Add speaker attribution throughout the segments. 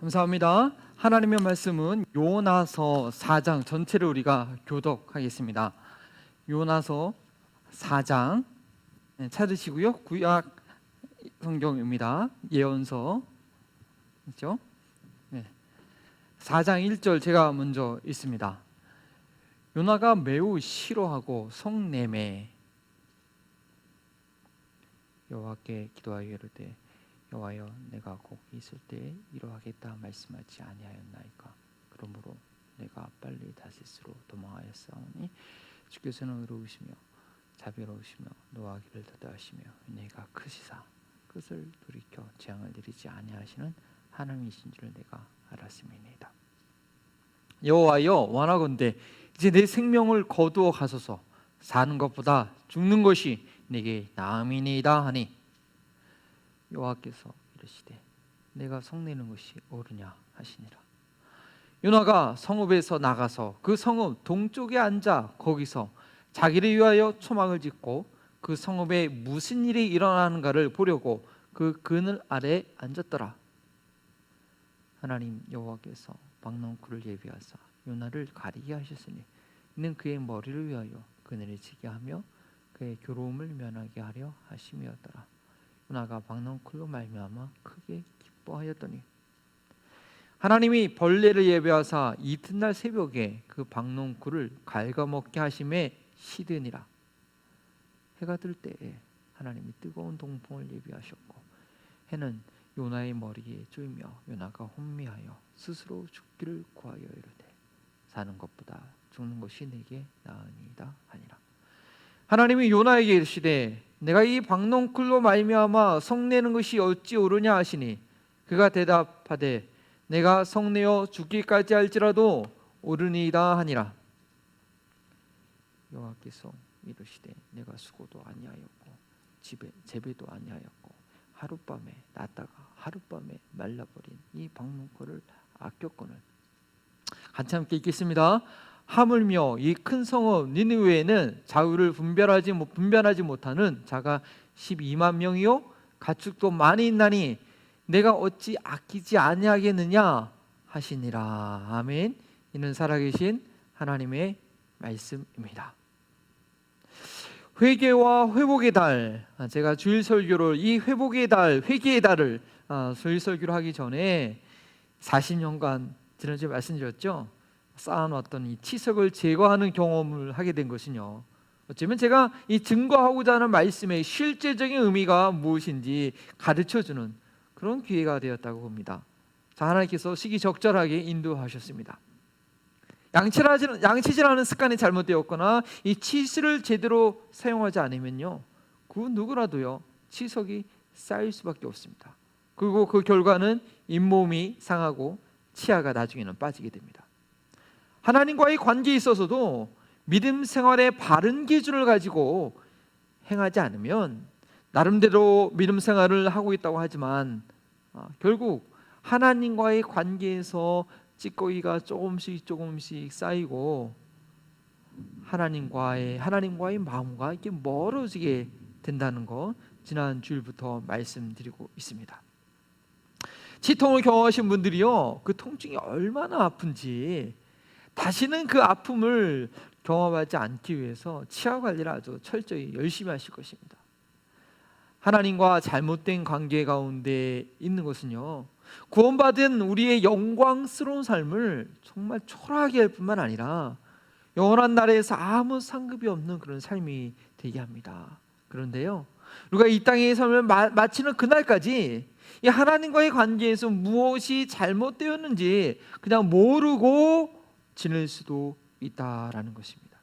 Speaker 1: 감사합니다. 하나님의 말씀은 요나서 4장 전체를 우리가 교독하겠습니다. 요나서 4장 찾으시고요. 구약 성경입니다. 예언서 있죠? 4장 1절 제가 먼저 읽습니다. 요나가 매우 싫어하고 성내매 여호와께 기도하여 이르되 여호와여 내가 거기 있을 때 이러하겠다 말씀하지 아니하였나이까. 그러므로 내가 빨리 다시스로 도망하였사오니 주께서는 의로우시며 자비로우시며 노하기를 더다하시며 은혜가 크시사 끝을 돌이켜 재앙을 내리지 아니하시는 하나님이신 줄 내가 알았음이니이다. 여호와여 원하건대 이제 내 생명을 거두어 가소서. 사는 것보다 죽는 것이 내게 나음이니이다 하니 여호와께서 이르시되 내가 성내는 것이 옳으냐 하시니라. 요나가 성읍에서 나가서 그 성읍 동쪽에 앉아 거기서 자기를 위하여 초막을 짓고 그 성읍에 무슨 일이 일어나는가를 보려고 그 그늘 아래 앉았더라. 하나님 여호와께서 박농쿨을 예비하사 요나를 가리게 하셨으니 이는 그의 머리를 위하여 그늘에 지게 하며 그의 괴로움을 면하게 하려 하심이었더라. 요나가 박농쿨로 말미암아 크게 기뻐하였더니 하나님이 벌레를 예비하사 이튿날 새벽에 그 박농쿨을 갉아먹게 하심에 시드니라. 해가 뜰 때에 하나님이 뜨거운 동풍을 예비하셨고 해는 요나의 머리에 쪼이며 요나가 혼미하여 스스로 죽기를 구하여 이르되 사는 것보다 죽는 것이 내게 나으니이다 하니라. 하나님이 요나에게 이르시되 내가 이 박농쿨로 말미암아 성내는 것이 어찌 옳으냐 하시니 그가 대답하되 내가 성내어 죽기까지 할지라도 옳으니이다 하니라. 여호와께서 이르시되 내가 수고도 아니하였고 재배도 아니하였고 하룻밤에 났다가 하룻밤에 말라버린 이 박농쿨을 아꼈거늘. 같이 함께 읽겠습니다. 하물며 이 큰 성읍 니느웨에는 자유를 분별하지 못하는 자가 12만 명이요 가축도 많이 있나니 내가 어찌 아끼지 아니하겠느냐 하시니라. 아멘. 이는 살아계신 하나님의 말씀입니다. 회개와 회복의 달, 제가 주일 설교를 이 회복의 달, 회개의 달을 주일 설교를 하기 전에 40년간 지난주에 말씀드렸죠. 쌓아놨던 이 치석을 제거하는 경험을 하게 된 것은요, 어쩌면 제가 이 증거하고자 하는 말씀의 실제적인 의미가 무엇인지 가르쳐주는 그런 기회가 되었다고 봅니다. 자, 하나님께서 시기적절하게 인도하셨습니다. 양치질하는 습관이 잘못되었거나 이 치실을 제대로 사용하지 않으면요, 그 누구라도요 치석이 쌓일 수밖에 없습니다. 그리고 그 결과는 잇몸이 상하고 치아가 나중에는 빠지게 됩니다. 하나님과의 관계에 있어서도 믿음 생활의 바른 기준을 가지고 행하지 않으면 나름대로 믿음 생활을 하고 있다고 하지만 결국 하나님과의 관계에서 찌꺼기가 조금씩 쌓이고 하나님과의 마음과 이렇게 멀어지게 된다는 거 지난 주일부터 말씀드리고 있습니다. 치통을 경험하신 분들이요, 그 통증이 얼마나 아픈지 다시는 그 아픔을 경험하지 않기 위해서 치아 관리를 아주 철저히 열심히 하실 것입니다. 하나님과 잘못된 관계 가운데 있는 것은요, 구원받은 우리의 영광스러운 삶을 정말 초라하게 할 뿐만 아니라 영원한 나라에서 아무 상급이 없는 그런 삶이 되게 합니다. 그런데요, 우리가 이 땅의 삶을 마치는 그날까지 이 하나님과의 관계에서 무엇이 잘못되었는지 그냥 모르고 지낼 수도 있다라는 것입니다.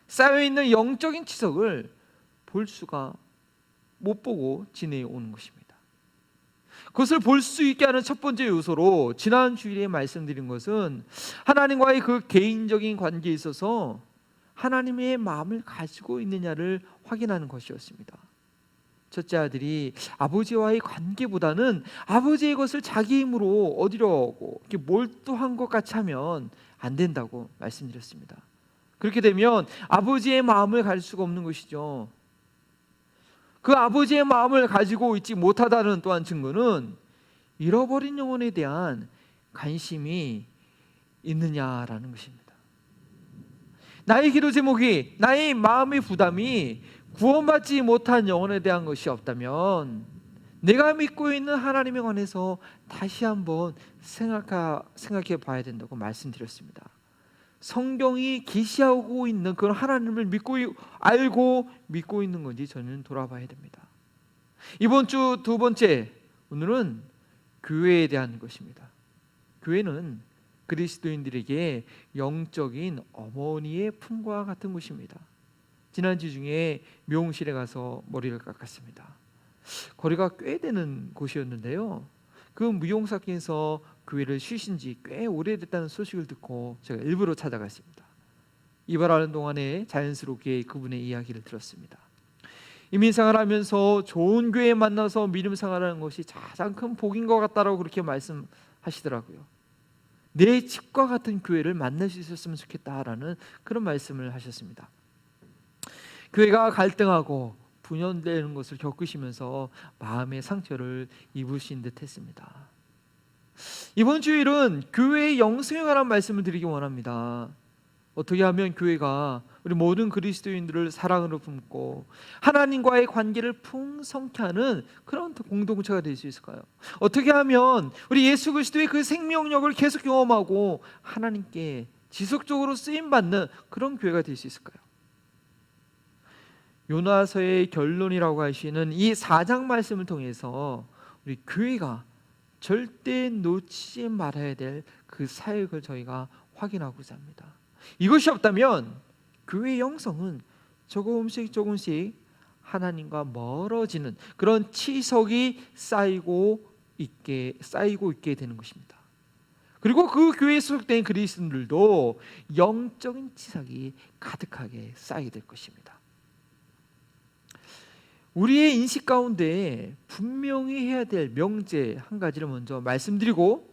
Speaker 1: 쌓여있는 영적인 치석을 못 보고 지내오는 것입니다. 그것을 볼 수 있게 하는 첫 번째 요소로 지난 주일에 말씀드린 것은 하나님과의 그 개인적인 관계에 있어서 하나님의 마음을 가지고 있느냐를 확인하는 것이었습니다. 첫째 아들이 아버지와의 관계보다는 아버지의 것을 자기 힘으로 얻으려고 이렇게 몰두한 것 같이 하면 안 된다고 말씀드렸습니다. 그렇게 되면 아버지의 마음을 가질 수가 없는 것이죠. 그 아버지의 마음을 가지고 있지 못하다는 또한 증거는 잃어버린 영혼에 대한 관심이 있느냐라는 것입니다. 나의 기도 제목이, 나의 마음의 부담이 구원받지 못한 영혼에 대한 것이 없다면 내가 믿고 있는 하나님에 관해서 다시 한번 생각해 봐야 된다고 말씀드렸습니다. 성경이 계시하고 있는 그런 하나님을 알고 믿고 있는 건지 저는 돌아봐야 됩니다. 이번 주 두 번째, 오늘은 교회에 대한 것입니다. 교회는 그리스도인들에게 영적인 어머니의 품과 같은 곳입니다. 지난주 중에 미용실에 가서 머리를 깎았습니다. 거리가 꽤 되는 곳이었는데요, 그 미용사께서 교회를 쉬신 지 꽤 오래됐다는 소식을 듣고 제가 일부러 찾아갔습니다. 이발하는 동안에 자연스럽게 그분의 이야기를 들었습니다. 이민생활을 하면서 좋은 교회 만나서 믿음 생활하는 것이 가장 큰 복인 것 같다라고 그렇게 말씀하시더라고요. 내 집과 같은 교회를 만날 수 있었으면 좋겠다라는 그런 말씀을 하셨습니다. 교회가 갈등하고 분열되는 것을 겪으시면서 마음의 상처를 입으신 듯 했습니다. 이번 주일은 교회의 영성에 관한 말씀을 드리기 원합니다. 어떻게 하면 교회가 우리 모든 그리스도인들을 사랑으로 품고 하나님과의 관계를 풍성케 하는 그런 공동체가 될 수 있을까요? 어떻게 하면 우리 예수 그리스도의 그 생명력을 계속 경험하고 하나님께 지속적으로 쓰임받는 그런 교회가 될 수 있을까요? 요나서의 결론이라고 하시는 이 4장 말씀을 통해서 우리 교회가 절대 놓치지 말아야 될 그 사역을 저희가 확인하고자 합니다. 이것이 없다면 교회의 영성은 조금씩 하나님과 멀어지는 그런 치석이 쌓이고 있게 되는 것입니다. 그리고 그 교회에 소속된 그리스도인들도 영적인 치석이 가득하게 쌓이게 될 것입니다. 우리의 인식 가운데 분명히 해야 될 명제 한 가지를 먼저 말씀드리고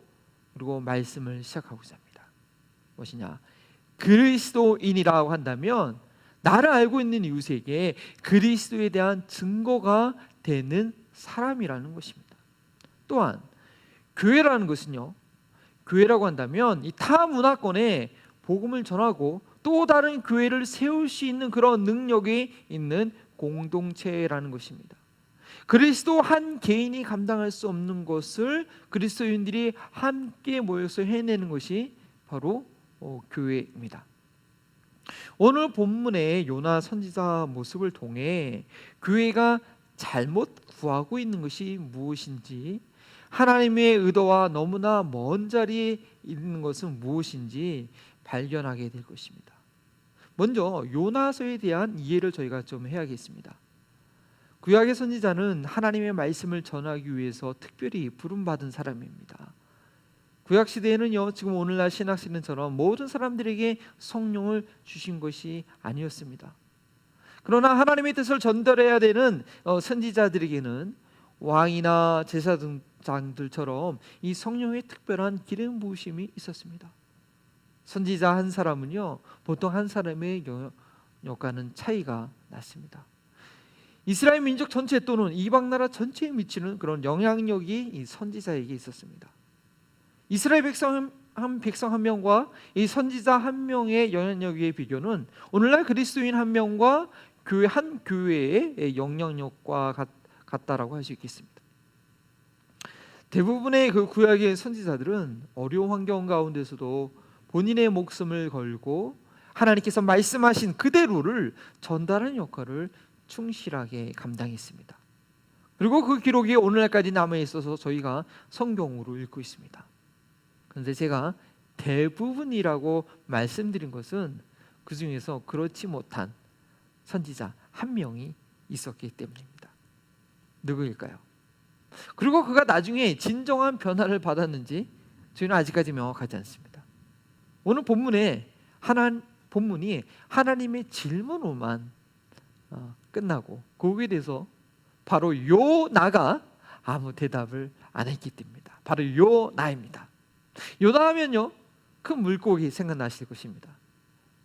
Speaker 1: 그리고 말씀을 시작하고자 합니다. 무엇이냐? 그리스도인이라고 한다면 나를 알고 있는 이웃에게 그리스도에 대한 증거가 되는 사람이라는 것입니다. 또한 교회라는 것은요, 교회라고 한다면 이 타 문화권에 복음을 전하고 또 다른 교회를 세울 수 있는 그런 능력이 있는 공동체라는 것입니다. 그리스도 한 개인이 감당할 수 없는 것을 그리스도인들이 함께 모여서 해내는 것이 바로 교회입니다. 오늘 본문의 요나 선지자 모습을 통해 교회가 잘못 구하고 있는 것이 무엇인지, 하나님의 의도와 너무나 먼 자리에 있는 것은 무엇인지 발견하게 될 것입니다. 먼저 요나서에 대한 이해를 저희가 좀 해야겠습니다. 구약의 선지자는 하나님의 말씀을 전하기 위해서 특별히 부름받은 사람입니다. 구약 시대에는요, 지금 오늘날 신약 시대처럼 모든 사람들에게 성령을 주신 것이 아니었습니다. 그러나 하나님의 뜻을 전달해야 되는 선지자들에게는 왕이나 제사장들처럼 이 성령의 특별한 기름 부으심이 있었습니다. 선지자 한 사람은요, 보통 한 사람의 영역과는 차이가 났습니다. 이스라엘 민족 전체 또는 이방 나라 전체에 미치는 그런 영향력이 이 선지자에게 있었습니다. 이스라엘 백성 한 명과 이 선지자 한 명의 영향력의 비교는 오늘날 그리스도인 한 명과 교회 한 교회의 영향력과 같다라고 할 수 있겠습니다. 대부분의 그 구약의 선지자들은 어려운 환경 가운데서도 본인의 목숨을 걸고 하나님께서 말씀하신 그대로를 전달하는 역할을 충실하게 감당했습니다. 그리고 그 기록이 오늘날까지 남아 있어서 저희가 성경으로 읽고 있습니다. 그런데 제가 대부분이라고 말씀드린 것은 그 중에서 그렇지 못한 선지자 한 명이 있었기 때문입니다. 누구일까요? 그리고 그가 나중에 진정한 변화를 받았는지 저희는 아직까지 명확하지 않습니다. 오늘 본문이 하나님의 질문으로만 끝나고 거기에 대해서 바로 요나가 아무 대답을 안 했기 때문입니다. 바로 요나입니다. 요나 하면요, 큰 물고기 생각나실 것입니다.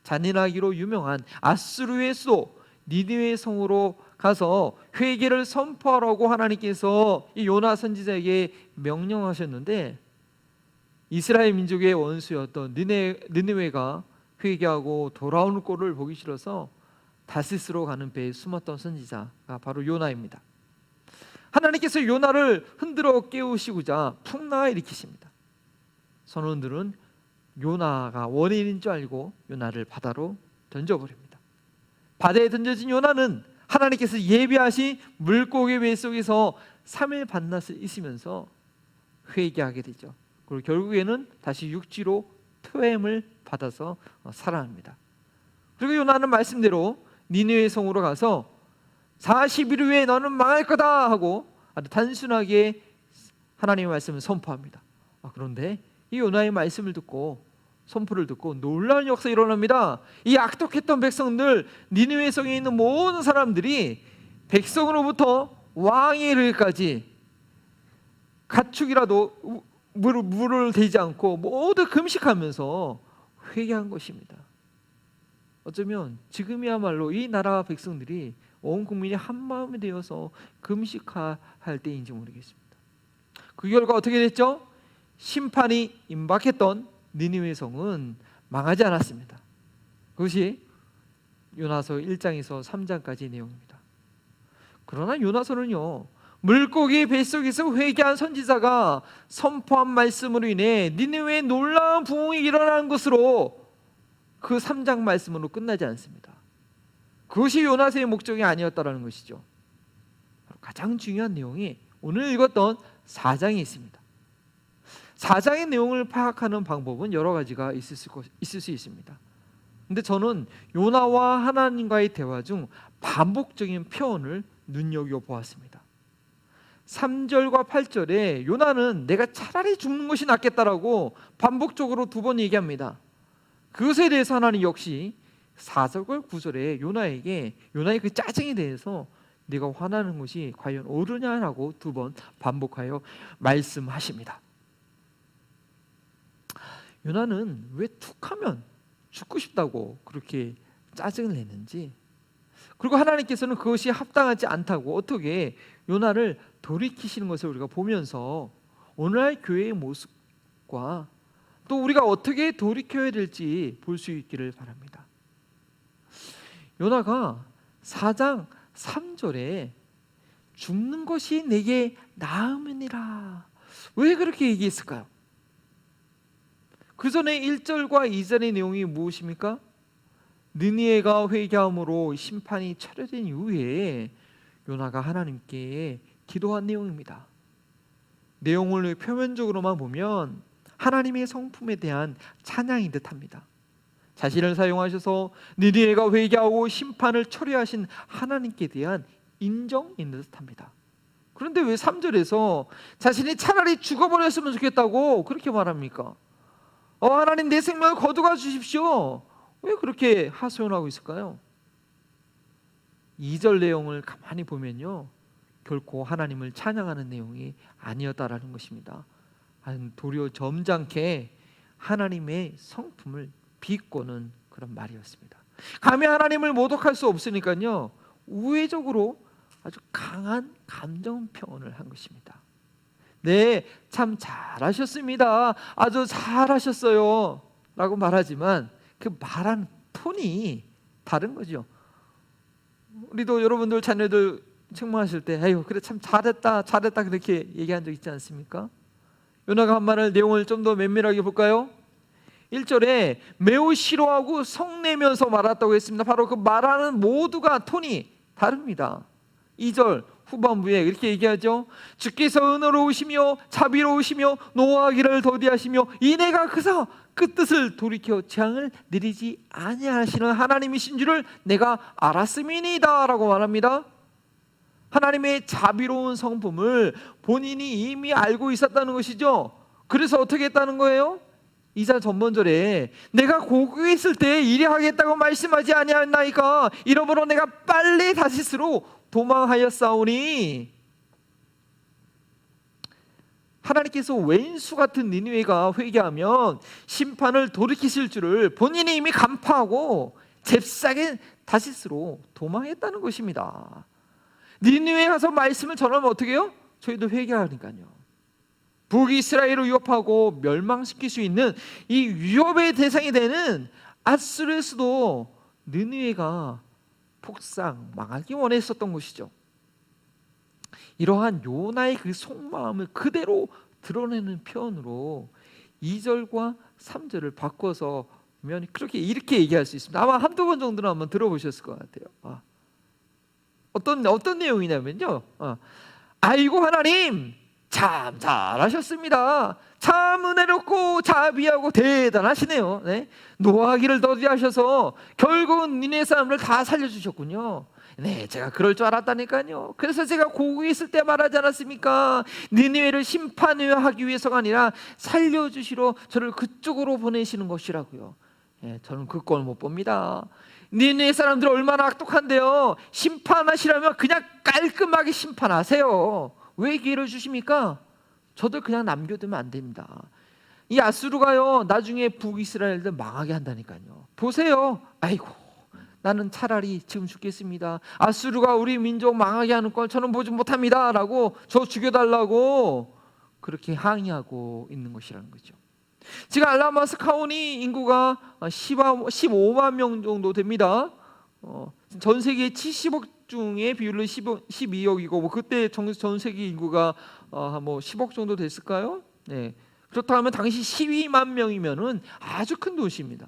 Speaker 1: 잔인하기로 유명한 아수르의 수도 니느웨 성으로 가서 회개를 선포하라고 하나님께서 이 요나 선지자에게 명령하셨는데 이스라엘 민족의 원수였던 느느웨가 회개하고 돌아오는 꼴을 보기 싫어서 다시스로 가는 배에 숨었던 선지자가 바로 요나입니다. 하나님께서 요나를 흔들어 깨우시고자 풍랑을 일으키십니다. 선원들은 요나가 원인인 줄 알고 요나를 바다로 던져버립니다. 바다에 던져진 요나는 하나님께서 예비하신 물고기 배 속에서 3일 반낮을 있으면서 회개하게 되죠. 그리고 결국에는 다시 육지로 표엠을 받아서 살아납니다. 그리고 요나는 말씀대로 니느웨 성으로 가서 40일 후에 너는 망할 거다 하고 아주 단순하게 하나님의 말씀을 선포합니다. 그런데 이 요나의 말씀을 듣고 선포를 듣고 놀라운 역사가 일어납니다. 이 악독했던 백성들, 니느웨 성에 있는 모든 사람들이 백성으로부터 왕에 이르기까지 가축이라도 물을 대지 않고 모두 금식하면서 회개한 것입니다. 어쩌면 지금이야말로 이 나라 백성들이 온 국민이 한 마음이 되어서 금식할 때인지 모르겠습니다. 그 결과 어떻게 됐죠? 심판이 임박했던 니느웨 성은 망하지 않았습니다. 그것이 요나서 1장에서 3장까지의 내용입니다. 그러나 요나서는요, 물고기 뱃속에서 회개한 선지자가 선포한 말씀으로 인해 니느웨에 놀라운 부흥이 일어난 것으로 그 3장 말씀으로 끝나지 않습니다. 그것이 요나서의 목적이 아니었다라는 것이죠. 가장 중요한 내용이 오늘 읽었던 4장에 있습니다. 4장의 내용을 파악하는 방법은 여러 가지가 있을 수 있습니다. 근데 저는 요나와 하나님과의 대화 중 반복적인 표현을 눈여겨보았습니다. 3절과 8절에 요나는 내가 차라리 죽는 것이 낫겠다라고 반복적으로 2번 얘기합니다. 그것에 대해서 하나님 역시 4절 9절에 요나의 그 짜증에 대해서 네가 화나는 것이 과연 옳으냐라고 2번 반복하여 말씀하십니다. 요나는 왜 툭하면 죽고 싶다고 그렇게 짜증을 내는지, 그리고 하나님께서는 그것이 합당하지 않다고 어떻게 요나를 돌이키시는 것을 우리가 보면서 오늘날 교회의 모습과 또 우리가 어떻게 돌이켜야 될지 볼 수 있기를 바랍니다. 요나가 4장 3절에 죽는 것이 내게 나음이니라, 왜 그렇게 얘기했을까요? 그 전에 1절과 2절의 내용이 무엇입니까? 느니에가 회개함으로 심판이 철회된 이후에 요나가 하나님께 기도한 내용입니다. 내용을 표면적으로만 보면 하나님의 성품에 대한 찬양인 듯합니다. 자신을 사용하셔서 느니에가 회개하고 심판을 철회하신 하나님께 대한 인정인 듯합니다. 그런데 왜 3절에서 자신이 차라리 죽어버렸으면 좋겠다고 그렇게 말합니까? 하나님 내 생명을 거두어 주십시오, 왜 그렇게 하소연하고 있을까요? 2절 내용을 가만히 보면요, 결코 하나님을 찬양하는 내용이 아니었다라는 것입니다. 도리어 점잖게 하나님의 성품을 비꼬는 그런 말이었습니다. 감히 하나님을 모독할 수 없으니까요, 우회적으로 아주 강한 감정 표현을 한 것입니다. 네, 참 잘하셨습니다, 아주 잘하셨어요 라고 말하지만 그 말하는 톤이 다른 거죠. 우리도 여러분들 자녀들 책망하실 때 아유 그래 참 잘했다 그렇게 얘기한 적 있지 않습니까? 요나가 한 말을 내용을 좀 더 면밀하게 볼까요? 1절에 매우 싫어하고 성내면서 말했다고 했습니다. 바로 그 말하는 모두가 톤이 다릅니다. 2절 후반부에 이렇게 얘기하죠. 주께서 은혜로우시며 자비로우시며 노하기를 더디하시며 이내가 그사 그 뜻을 돌이켜 재앙을 내리지 아니하시는 하나님이신 줄을 내가 알았음이니이다 라고 말합니다. 하나님의 자비로운 성품을 본인이 이미 알고 있었다는 것이죠. 그래서 어떻게 했다는 거예요? 2장 전번절에 내가 고국에 있을 때 이리 하겠다고 말씀하지 아니하였나이까 이러므로 내가 빨리 다시스로 도망하였사오니, 하나님께서 왼수 같은 니느웨가 회개하면 심판을 돌이키실 줄을 본인이 이미 간파하고 잽싸게 다시스로 도망했다는 것입니다. 니느웨에 가서 말씀을 전하면 어떻게 해요? 저희도 회개하니까요. 북이스라엘을 위협하고 멸망시킬 수 있는 이 위협의 대상이 되는 아수르에서도 느느웨가 폭삭 망하기 원했었던 것이죠. 이러한 요나의 그 속마음을 그대로 드러내는 표현으로 2절과 3절을 바꿔서 보면 이렇게 얘기할 수 있습니다. 아마 한두 번 정도는 한번 들어보셨을 것 같아요. 어떤 내용이냐면요, 아이고 하나님 참 잘하셨습니다. 참 은혜롭고 자비하고 대단하시네요. 네? 노하기를 더디하셔서 결국은 니네 사람을 다 살려주셨군요. 네, 제가 그럴 줄 알았다니까요. 그래서 제가 고국에 있을 때 말하지 않았습니까? 니느웨를 심판하기 위해서가 아니라 살려주시러 저를 그쪽으로 보내시는 것이라고요. 네, 저는 그 꼴 못 봅니다. 니느웨 사람들 얼마나 악독한데요. 심판하시라면 그냥 깔끔하게 심판하세요. 왜 기회를 주십니까? 저들 그냥 남겨두면 안 됩니다. 이 아수르가요, 나중에 북이스라엘들 망하게 한다니까요. 보세요. 아이고, 나는 차라리 지금 죽겠습니다. 아수르가 우리 민족 망하게 하는 걸 저는 보지 못합니다 라고 저 죽여달라고 그렇게 항의하고 있는 것이라는 거죠. 지금 알라마스 카운티 인구가 15만 명 정도 됩니다. 전 세계 70억 중에 비율은 12억이고 그때 전 세계 인구가 뭐 10억 정도 됐을까요? 네. 그렇다면 당시 12만 명이면은 아주 큰 도시입니다.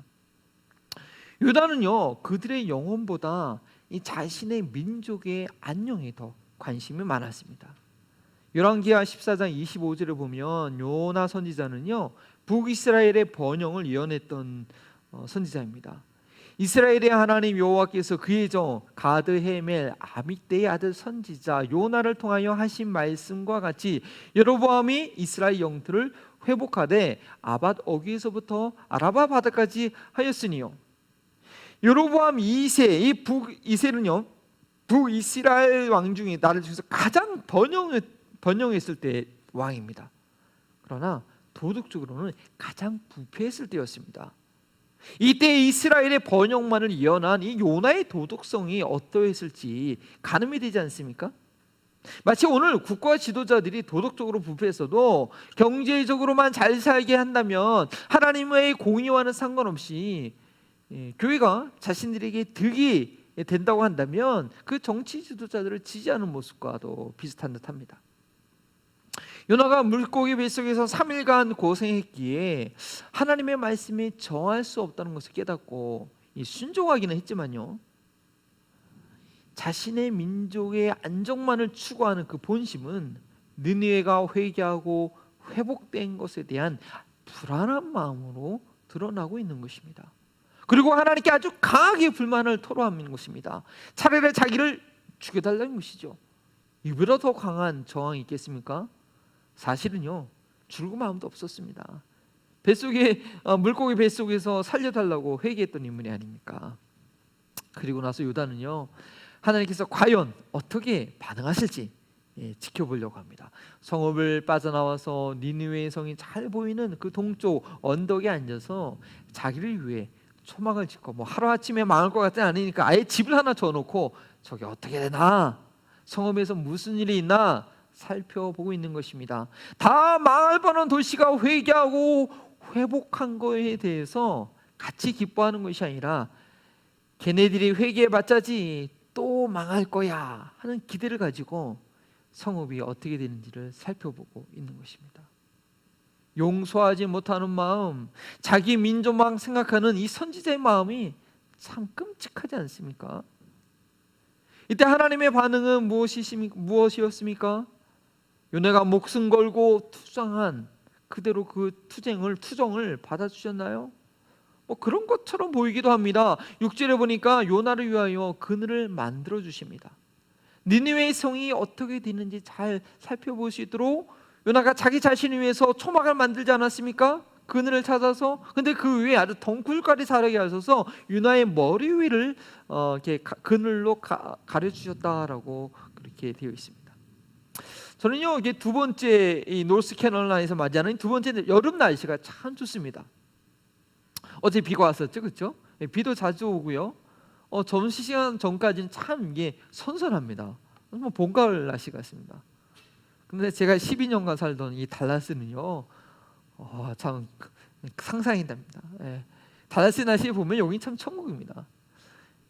Speaker 1: 유다는요, 그들의 영혼보다 이 자신의 민족의 안녕에 더 관심이 많았습니다. 열왕기하 14장 25절을 보면 요나 선지자는요, 북이스라엘의 번영을 예언했던 선지자입니다. 이스라엘의 하나님 여호와께서 그의 종 가드 헤멜 아믹대의 아들 선지자 요나를 통하여 하신 말씀과 같이 여로보암이 이스라엘 영토를 회복하되 아밧 어귀에서부터 아라바 바다까지 하였으니요. 여로보암 2세, 이 북2세는요 북이스라엘 왕 중에 나라 중에서 가장 번영했을 때 왕입니다. 그러나 도덕적으로는 가장 부패했을 때였습니다. 이때 이스라엘의 번영만을 예언한 이 요나의 도덕성이 어떠했을지 가늠이 되지 않습니까? 마치 오늘 국가 지도자들이 도덕적으로 부패했어도 경제적으로만 잘 살게 한다면 하나님의 공의와는 상관없이 교회가 자신들에게 득이 된다고 한다면 그 정치 지도자들을 지지하는 모습과도 비슷한 듯합니다. 요나가 물고기 뱃속에서 3일간 고생했기에 하나님의 말씀에 저할 수 없다는 것을 깨닫고 순종하기는 했지만요, 자신의 민족의 안정만을 추구하는 그 본심은 느느웨가 회개하고 회복된 것에 대한 불안한 마음으로 드러나고 있는 것입니다. 그리고 하나님께 아주 강하게 불만을 토로하는 것입니다. 차라리 자기를 죽여달라는 것이죠. 이보다 더 강한 저항이 있겠습니까? 사실은요, 죽을 마음도 없었습니다. 물고기 뱃속에서 살려달라고 회개했던 인물이 아닙니까? 그리고 나서 유다는요, 하나님께서 과연 어떻게 반응하실지 지켜보려고 합니다. 성읍을 빠져나와서 니느웨 성이 잘 보이는 그 동쪽 언덕에 앉아서 자기를 위해 초막을 짓고, 뭐 하루아침에 망할 것 같지 않으니까 아예 집을 하나 져놓고 저게 어떻게 되나, 성읍에서 무슨 일이 있나 살펴보고 있는 것입니다. 다 망할 뻔한 도시가 회개하고 회복한 거에 대해서 같이 기뻐하는 것이 아니라 걔네들이 회개해봤자지 또 망할 거야 하는 기대를 가지고 성읍이 어떻게 되는지를 살펴보고 있는 것입니다. 용서하지 못하는 마음, 자기 민족만 생각하는 이 선지자의 마음이 참 끔찍하지 않습니까? 이때 하나님의 반응은 무엇이었습니까? 요나가 목숨 걸고 투정한 그대로 그 투정을 받아주셨나요? 뭐 그런 것처럼 보이기도 합니다. 6절에 보니까 요나를 위하여 그늘을 만들어 주십니다. 니느웨의 성이 어떻게 되는지 잘 살펴볼 수 있도록 요나가 자기 자신을 위해서 초막을 만들지 않았습니까? 그늘을 찾아서. 근데 그 위에 아주 덩굴까지 자라게 하셔서 요나의 머리 위를 이렇게 그늘로 가려주셨다라고 그렇게 되어 있습니다. 저는요, 이게 두 번째 이 노스캐롤라인에서 맞이하는 두 번째 여름 날씨가 참 좋습니다. 어제 비가 왔었죠, 그렇죠? 비도 자주 오고요. 점심시간 전까지는 참 이게 선선합니다. 정말 봄가을 날씨 같습니다. 근데 제가 12년간 살던 이 달라스는요, 참 상상이 됩니다. 예. 달라스 날씨 보면 여기 참 천국입니다.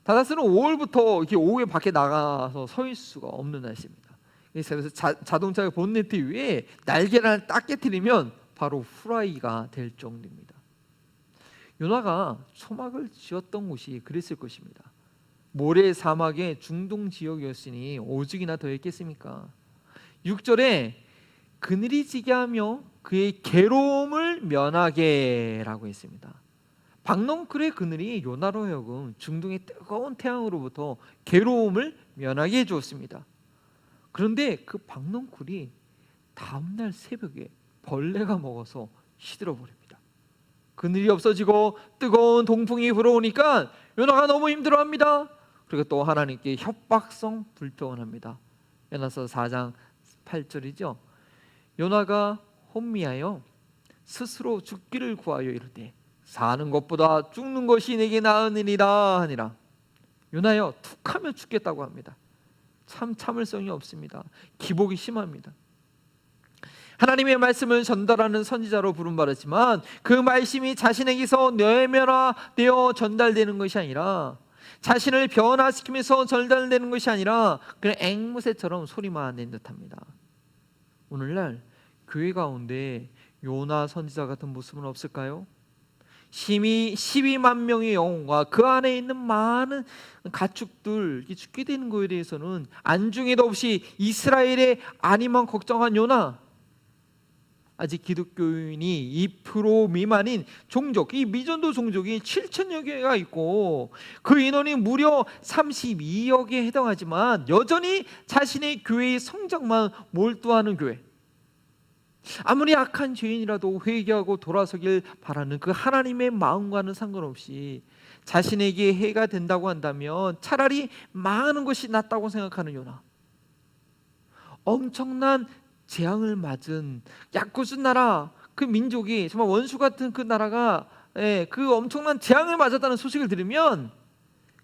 Speaker 1: 달라스는 5월부터 이렇게 오후에 밖에 나가서 서 있을 수가 없는 날씨입니다. 그래서 자동차 본네트 위에 날개를 딱 깨트리면 바로 후라이가 될 정도입니다. 요나가 초막을 지었던 곳이 그랬을 것입니다. 모래 사막의 중동 지역이었으니 오죽이나 더 했겠습니까? 6절에 그늘이 지게 하며 그의 괴로움을 면하게 라고 했습니다. 박넝쿨의 그늘이 요나로 하여금 중동의 뜨거운 태양으로부터 괴로움을 면하게 해주었습니다. 그런데 그 박넝쿨이 다음날 새벽에 벌레가 먹어서 시들어버립니다. 그늘이 없어지고 뜨거운 동풍이 불어오니까 요나가 너무 힘들어합니다. 그리고 또 하나님께 협박성 불평을 합니다. 요나서 4장 8절이죠. 요나가 혼미하여 스스로 죽기를 구하여 이르되 사는 것보다 죽는 것이 내게 나으니라 하니라. 요나여 툭하면 죽겠다고 합니다. 참 참을성이 없습니다. 기복이 심합니다. 하나님의 말씀을 전달하는 선지자로 부름받았지만 그 말씀이 자신에게서 내면화되어 전달되는 것이 아니라, 자신을 변화시키면서 전달되는 것이 아니라 그냥 앵무새처럼 소리만 낸 듯합니다. 오늘날 교회 가운데 요나 선지자 같은 모습은 없을까요? 12만 명의 영혼과 그 안에 있는 많은 가축들 죽게 되는 것에 대해서는 안중에도 없이 이스라엘의 안위만 걱정한 요나, 아직 기독교인이 2% 미만인 종족, 이 미전도 종족이 7천여 개가 있고 그 인원이 무려 32억에 해당하지만 여전히 자신의 교회의 성장만 몰두하는 교회, 아무리 악한 죄인이라도 회개하고 돌아서길 바라는 그 하나님의 마음과는 상관없이 자신에게 해가 된다고 한다면 차라리 망하는 것이 낫다고 생각하는 요나, 엄청난 재앙을 맞은 야쿠스 나라, 그 민족이 정말 원수 같은 그 나라가 그 엄청난 재앙을 맞았다는 소식을 들으면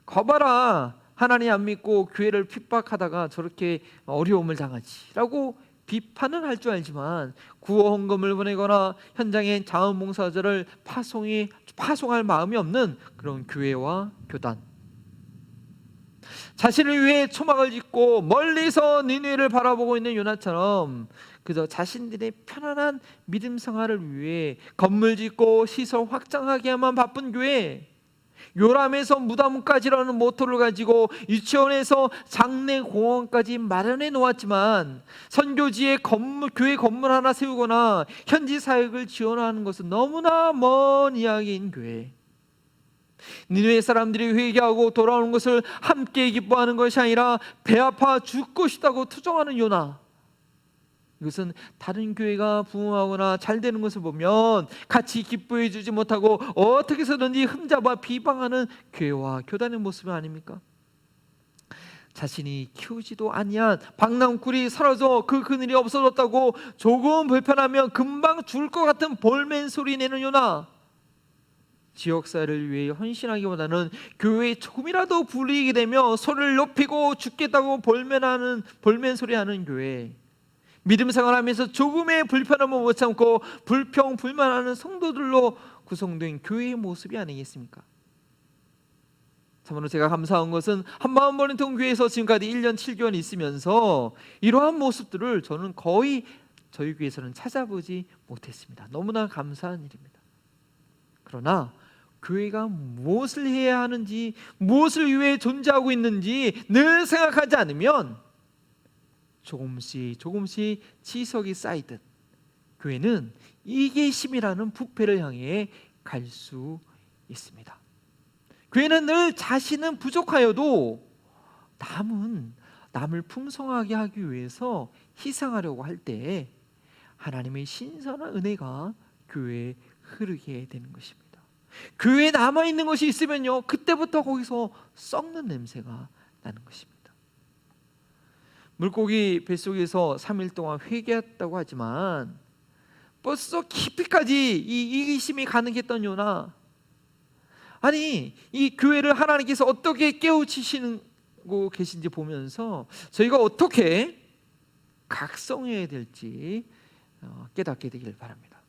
Speaker 1: 거봐라, 하나님 안 믿고 교회를 핍박하다가 저렇게 어려움을 당하지라고 비판은 할 줄 알지만 구호 헌금을 보내거나 현장에 자원봉사자를 파송할 마음이 없는 그런 교회와 교단, 자신을 위해 초막을 짓고 멀리서 니느웨를 바라보고 있는 요나처럼 그저 자신들의 편안한 믿음 생활을 위해 건물 짓고 시설 확장하기에만 바쁜 교회, 요람에서 무덤까지라는 모토를 가지고 유치원에서 장례 공원까지 마련해 놓았지만 선교지에 교회 건물 하나 세우거나 현지 사역을 지원하는 것은 너무나 먼 이야기인 교회. 니느웨 사람들이 회개하고 돌아오는 것을 함께 기뻐하는 것이 아니라 배 아파 죽고 싶다고 투정하는 요나, 이것은 다른 교회가 부흥하거나 잘 되는 것을 보면 같이 기뻐해 주지 못하고 어떻게 해서든지 흠잡아 비방하는 교회와 교단의 모습이 아닙니까? 자신이 키우지도 아니한 박낭쿨이 사라져 그 그늘이 없어졌다고 조금 불편하면 금방 죽을 것 같은 볼멘 소리 내는 요나, 지역사회를 위해 헌신하기보다는 교회에 조금이라도 불이익이 되며 소리를 높이고 죽겠다고 볼멘 소리하는 교회, 믿음 생활하면서 조금의 불편함을 못 참고 불평 불만하는 성도들로 구성된 교회의 모습이 아니겠습니까? 참으로 제가 감사한 것은 한마음 버린통 교회에서 지금까지 1년 7개월 있으면서 이러한 모습들을 저는 거의 저희 교회에서는 찾아보지 못했습니다. 너무나 감사한 일입니다. 그러나 교회가 무엇을 해야 하는지, 무엇을 위해 존재하고 있는지 늘 생각하지 않으면 조금씩 치석이 쌓이듯 교회는 이기심이라는 부패를 향해 갈 수 있습니다. 교회는 늘 자신은 부족하여도 남을 풍성하게 하기 위해서 희생하려고 할 때 하나님의 신선한 은혜가 교회에 흐르게 되는 것입니다. 교회에 남아있는 것이 있으면요, 그때부터 거기서 썩는 냄새가 나는 것입니다. 물고기 뱃속에서 3일 동안 회개했다고 하지만 벌써 깊이까지 이 이기심이 가능했던 요나, 아니 이 교회를 하나님께서 어떻게 깨우치시고 계신지 보면서 저희가 어떻게 각성해야 될지 깨닫게 되길 바랍니다.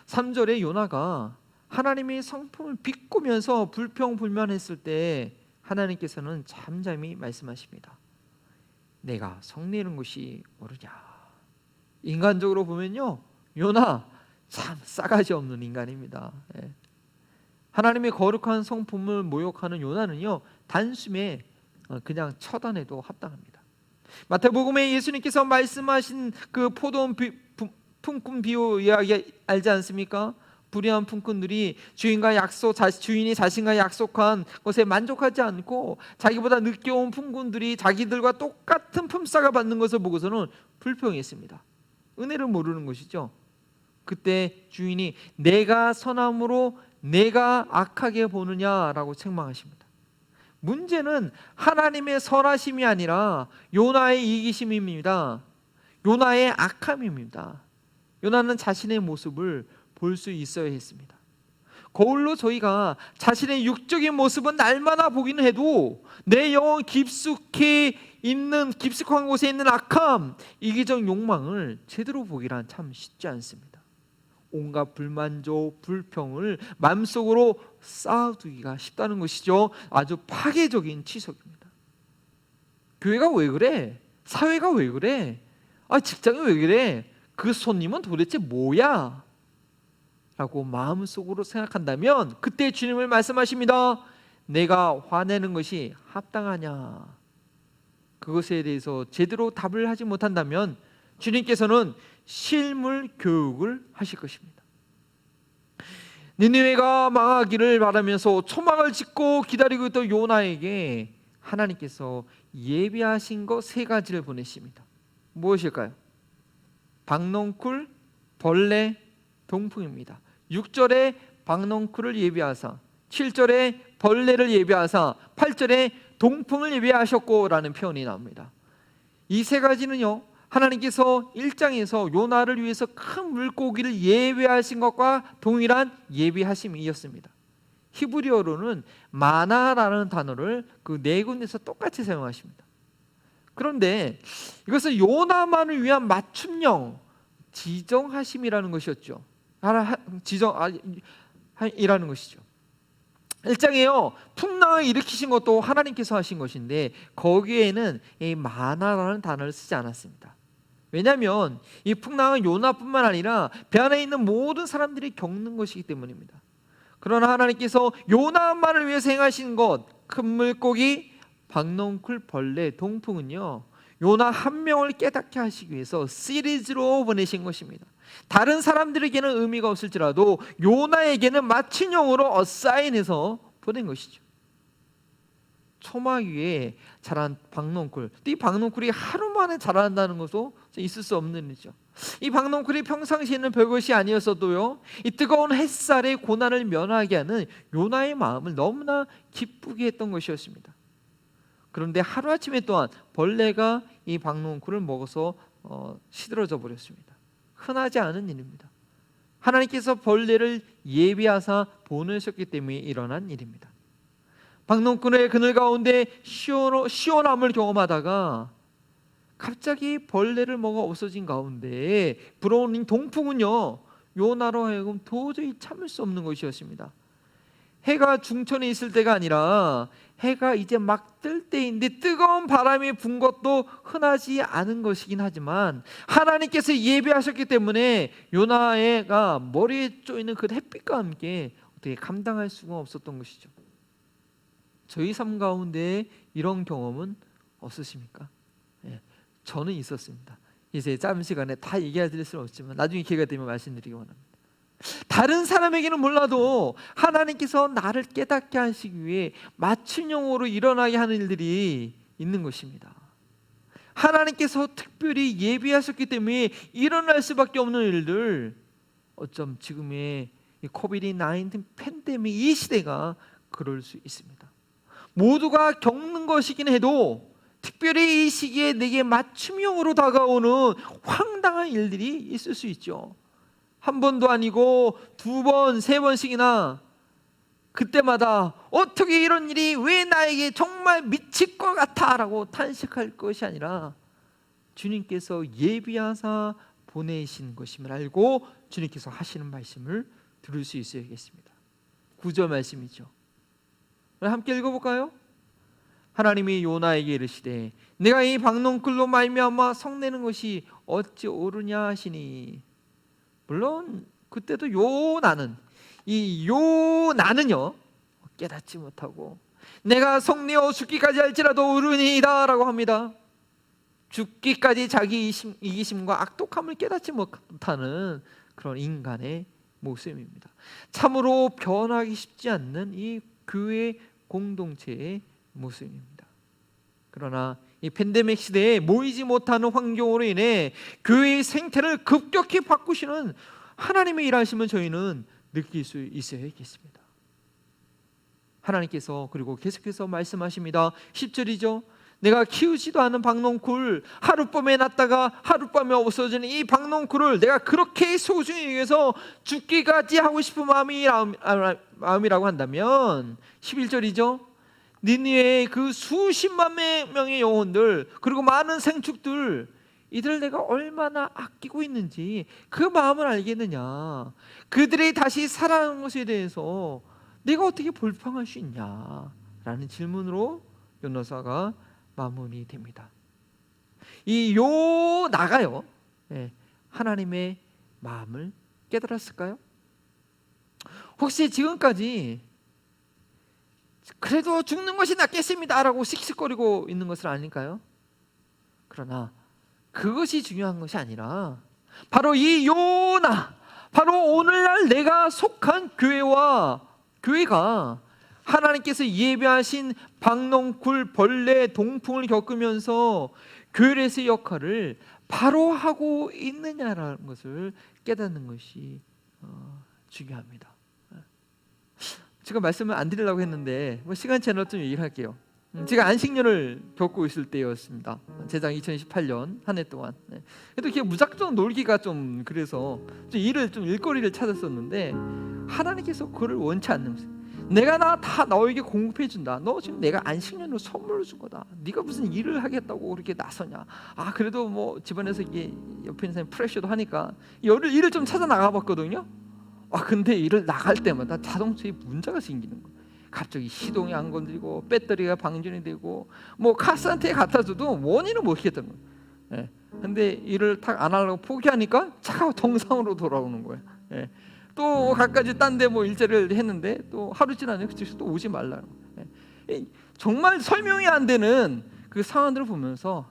Speaker 1: 3절에 요나가 하나님의 성품을 비꼬면서 불평불만했을 때 하나님께서는 잠잠히 말씀하십니다. 내가 성내는 것이 옳으냐. 인간적으로 보면요, 요나 참 싸가지 없는 인간입니다. 하나님의 거룩한 성품을 모욕하는 요나는요, 단숨에 그냥 처단해도 합당합니다. 마태복음에 예수님께서 말씀하신 그 포도원 품꾼 비유 이야기 알지 않습니까? 불의한 품꾼들이 주인이 자신과 약속한 것에 만족하지 않고 자기보다 늦게 온 품꾼들이 자기들과 똑같은 품삯을 받는 것을 보고서는 불평했습니다. 은혜를 모르는 것이죠. 그때 주인이 내가 선함으로 내가 악하게 보느냐라고 책망하십니다. 문제는 하나님의 선하심이 아니라 요나의 이기심입니다. 요나의 악함입니다. 요나는 자신의 모습을 볼 수 있어야 했습니다. 거울로 저희가 자신의 육적인 모습은 날마다 보기는 해도 내 영혼 깊숙한 곳에 있는 악함, 이기적 욕망을 제대로 보기란 참 쉽지 않습니다. 온갖 불만족, 불평을 마음속으로 쌓아두기가 쉽다는 것이죠. 아주 파괴적인 치석입니다. 교회가 왜 그래? 사회가 왜 그래? 직장이 왜 그래? 그 손님은 도대체 뭐야? 라고 마음속으로 생각한다면 그때 주님을 말씀하십니다. 내가 화내는 것이 합당하냐? 그것에 대해서 제대로 답을 하지 못한다면 주님께서는 실물 교육을 하실 것입니다. 니느웨가 망하기를 바라면서 초막을 짓고 기다리고 있던 요나에게 하나님께서 예비하신 것 3가지를 보내십니다. 무엇일까요? 박넝쿨, 벌레, 동풍입니다. 6절에 박넝쿨을 예비하사, 7절에 벌레를 예비하사, 8절에 동풍을 예비하셨고 라는 표현이 나옵니다. 이 3가지는요, 하나님께서 1장에서 요나를 위해서 큰 물고기를 예비하신 것과 동일한 예비하심이었습니다. 히브리어로는 마나라는 단어를 그 4군데서 똑같이 사용하십니다. 그런데 이것은 요나만을 위한 맞춤형 지정하심이라는 것이었죠. 지정이라는 것이죠. 1장에요, 풍랑을 일으키신 것도 하나님께서 하신 것인데 거기에는 이 마나라는 단어를 쓰지 않았습니다. 왜냐하면 이 풍랑은 요나뿐만 아니라 배 안에 있는 모든 사람들이 겪는 것이기 때문입니다. 그러나 하나님께서 요나만을 위해서 행하신 것, 큰 물고기, 박넝쿨, 벌레, 동풍은요, 요나 한 명을 깨닫게 하시기 위해서 시리즈로 보내신 것입니다. 다른 사람들에게는 의미가 없을지라도 요나에게는 맞춤형으로 어사인해서 보낸 것이죠. 초막 위에 자란 박넝쿨, 이 박넝쿨이 하루 만에 자란다는 것도 있을 수 없는 일이죠. 이 박넝쿨이 평상시에는 별것이 아니었어도요, 이 뜨거운 햇살의 고난을 면하게 하는 요나의 마음을 너무나 기쁘게 했던 것이었습니다. 그런데 하루아침에 또한 벌레가 이 박넝쿨을 먹어서 시들어져 버렸습니다. 흔하지 않은 일입니다. 하나님께서 벌레를 예비하사 보내셨기 때문에 일어난 일입니다. 박넝쿨의 그늘 가운데 시원함을 경험하다가 갑자기 벌레를 먹어 없어진 가운데 불어오는 동풍은요, 요나로 하여금 도저히 참을 수 없는 것이었습니다. 해가 중천에 있을 때가 아니라 해가 이제 막 뜰 때인데 뜨거운 바람이 분 것도 흔하지 않은 것이긴 하지만 하나님께서 예비하셨기 때문에 요나가 머리에 쪼이는 그 햇빛과 함께 어떻게 감당할 수가 없었던 것이죠. 저희 삶 가운데 이런 경험은 없으십니까? 저는 있었습니다. 이제 짧은 시간에 다 얘기해 드릴 수는 없지만 나중에 기회가 되면 말씀드리기 원합니다. 다른 사람에게는 몰라도 하나님께서 나를 깨닫게 하시기 위해 맞춤형으로 일어나게 하는 일들이 있는 것입니다. 하나님께서 특별히 예비하셨기 때문에 일어날 수밖에 없는 일들, 어쩜 지금의 코비드-19 팬데믹 이 시대가 그럴 수 있습니다. 모두가 겪는 것이긴 해도 특별히 이 시기에 내게 맞춤형으로 다가오는 황당한 일들이 있을 수 있죠. 한 번도 아니고 2번, 3번씩이나 그때마다 어떻게 이런 일이 왜 나에게 정말 미칠 것 같아 라고 탄식할 것이 아니라 주님께서 예비하사 보내신 것임을 알고 주님께서 하시는 말씀을 들을 수 있어야겠습니다. 9절 말씀이죠. 함께 읽어볼까요? 하나님이 요나에게 이르시되 내가 이 박농굴로 말미암아 성내는 것이 어찌 옳으냐 하시니. 물론 그때도 요나는요 깨닫지 못하고 내가 성내어 죽기까지 할지라도 옳으니이다 라고 합니다. 죽기까지 자기 이기심과 악독함을 깨닫지 못하는 그런 인간의 모습입니다. 참으로 변하기 쉽지 않는 이 교회 공동체의 모습입니다. 그러나 이 팬데믹 시대에 모이지 못하는 환경으로 인해 교회의 생태를 급격히 바꾸시는 하나님의 일하심을 저희는 느낄 수 있어야겠습니다. 하나님께서 그리고 계속해서 말씀하십니다. 10절이죠. 내가 키우지도 않은 박농쿨, 하룻밤에 났다가 하룻밤에 없어지는 이 박농쿨을 내가 그렇게 소중히 여겨서 죽기까지 하고 싶은 마음이라고 한다면 11절이죠. 니느웨의 그 수십만 명의 영혼들 그리고 많은 생축들, 이들을 내가 얼마나 아끼고 있는지 그 마음을 알겠느냐. 그들이 다시 살아나는 것에 대해서 내가 어떻게 불평할 수 있냐 라는 질문으로 요나사가 마무리됩니다. 이 요나가요 하나님의 마음을 깨달았을까요? 혹시 지금까지 그래도 죽는 것이 낫겠습니다 라고 씩씩거리고 있는 것은 아닐까요? 그러나 그것이 중요한 것이 아니라 바로 이 요나, 바로 오늘날 내가 속한 교회가 하나님께서 예비하신 박농쿨, 벌레, 동풍을 겪으면서 교회에서의 역할을 바로 하고 있느냐라는 것을 깨닫는 것이 중요합니다. 제가 말씀을 안 드리려고 했는데 시간치 않아서 좀 얘기를 할게요. 제가 안식년을 겪고 있을 때였습니다. 제작 2018년 한 해 동안. 그래도 그게 무작정 놀기가 좀 그래서 좀 일거리를 찾았었는데 하나님께서 그걸 원치 않는 거예요. 내가 다 너에게 공급해 준다. 너 지금 내가 안식년으로 선물을 준 거다. 네가 무슨 일을 하겠다고 그렇게 나서냐. 그래도 뭐 집안에서 이게 옆에 있는 사람이 프레셔도 하니까 일을 좀 찾아 나가봤거든요. 근데 일을 나갈 때마다 자동차에 문제가 생기는 거예요. 갑자기 시동이 안 건드리고 배터리가 방전이 되고 뭐 카스한테 갖다 줘도 원인을 모르겠던 거예요. 근데 일을 탁 안 하려고 포기하니까 차가 정상으로 돌아오는 거예요. 또 갖가지 딴 데 뭐 일자리를 했는데 또 하루 지나니까 또 오지 말라는 거예요. 정말 설명이 안 되는 그 상황들을 보면서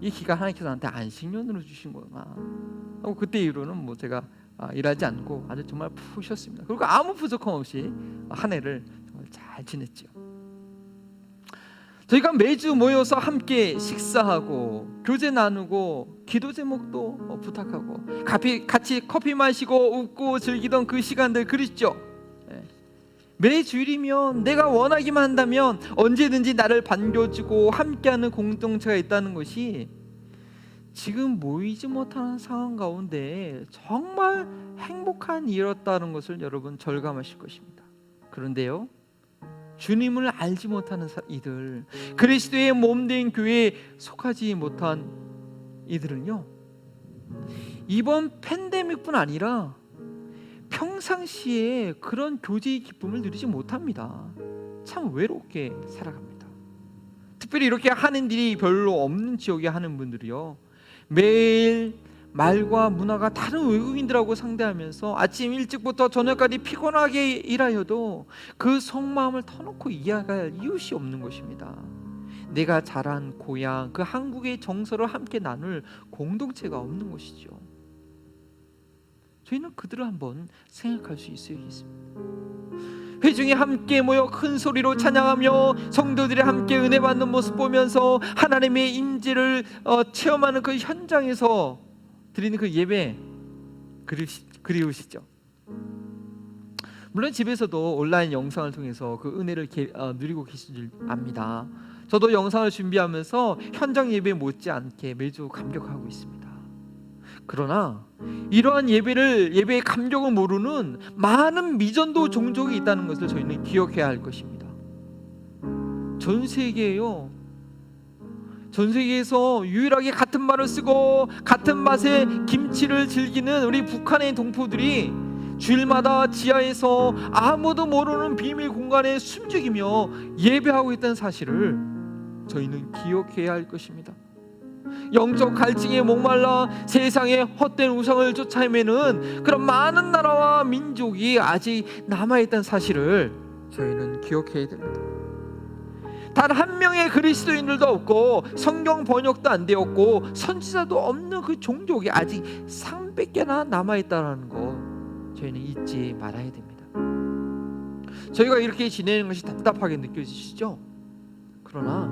Speaker 1: 이 기가 하나님께서 나한테 안식년으로 주신 거구나 하고 그때 이후로는 뭐 제가 일하지 않고 아주 정말 푹 쉬었습니다. 그리고 아무 부족함 없이 한 해를 정말 잘 지냈죠. 저희가 매주 모여서 함께 식사하고 교제 나누고 기도 제목도 부탁하고 같이 커피 마시고 웃고 즐기던 그 시간들 그립죠. 매주일이면 내가 원하기만 한다면 언제든지 나를 반겨주고 함께하는 공동체가 있다는 것이 지금 모이지 못하는 상황 가운데 정말 행복한 일이었다는 것을 여러분 절감하실 것입니다. 그런데요, 주님을 알지 못하는 이들, 그리스도의 몸된 교회에 속하지 못한 이들은요, 이번 팬데믹뿐 아니라 평상시에 그런 교제의 기쁨을 누리지 못합니다. 참 외롭게 살아갑니다. 특별히 이렇게 하는 일이 별로 없는 지역에 하는 분들이요, 매일 말과 문화가 다른 외국인들하고 상대하면서 아침 일찍부터 저녁까지 피곤하게 일하여도 그 속마음을 터놓고 이야기할 이웃이 없는 것입니다. 내가 자란 고향, 그 한국의 정서를 함께 나눌 공동체가 없는 것이죠. 저희는 그들을 한번 생각할 수 있어야겠습니다. 회중이 함께 모여 큰 소리로 찬양하며 성도들이 함께 은혜 받는 모습 보면서 하나님의 임재를 체험하는 그 현장에서 드리는 그 예배 그리우시죠? 물론 집에서도 온라인 영상을 통해서 그 은혜를 누리고 계신 줄 압니다. 저도 영상을 준비하면서 현장 예배 못지않게 매주 감격하고 있습니다. 그러나 이러한 예배의 감격을 모르는 많은 미전도 종족이 있다는 것을 저희는 기억해야 할 것입니다. 전 세계에요, 전 세계에서 유일하게 같은 말을 쓰고 같은 맛의 김치를 즐기는 우리 북한의 동포들이 주일마다 지하에서 아무도 모르는 비밀 공간에 숨죽이며 예배하고 있다는 사실을 저희는 기억해야 할 것입니다. 영적 갈증에 목말라 세상의 헛된 우상을 쫓아 헤매는 그런 많은 나라와 민족이 아직 남아있다는 사실을 저희는 기억해야 됩니다. 단 한 명의 그리스도인들도 없고 성경 번역도 안 되었고 선지자도 없는 그 종족이 아직 300개나 남아있다는 거 저희는 잊지 말아야 됩니다. 저희가 이렇게 지내는 것이 답답하게 느껴지시죠? 그러나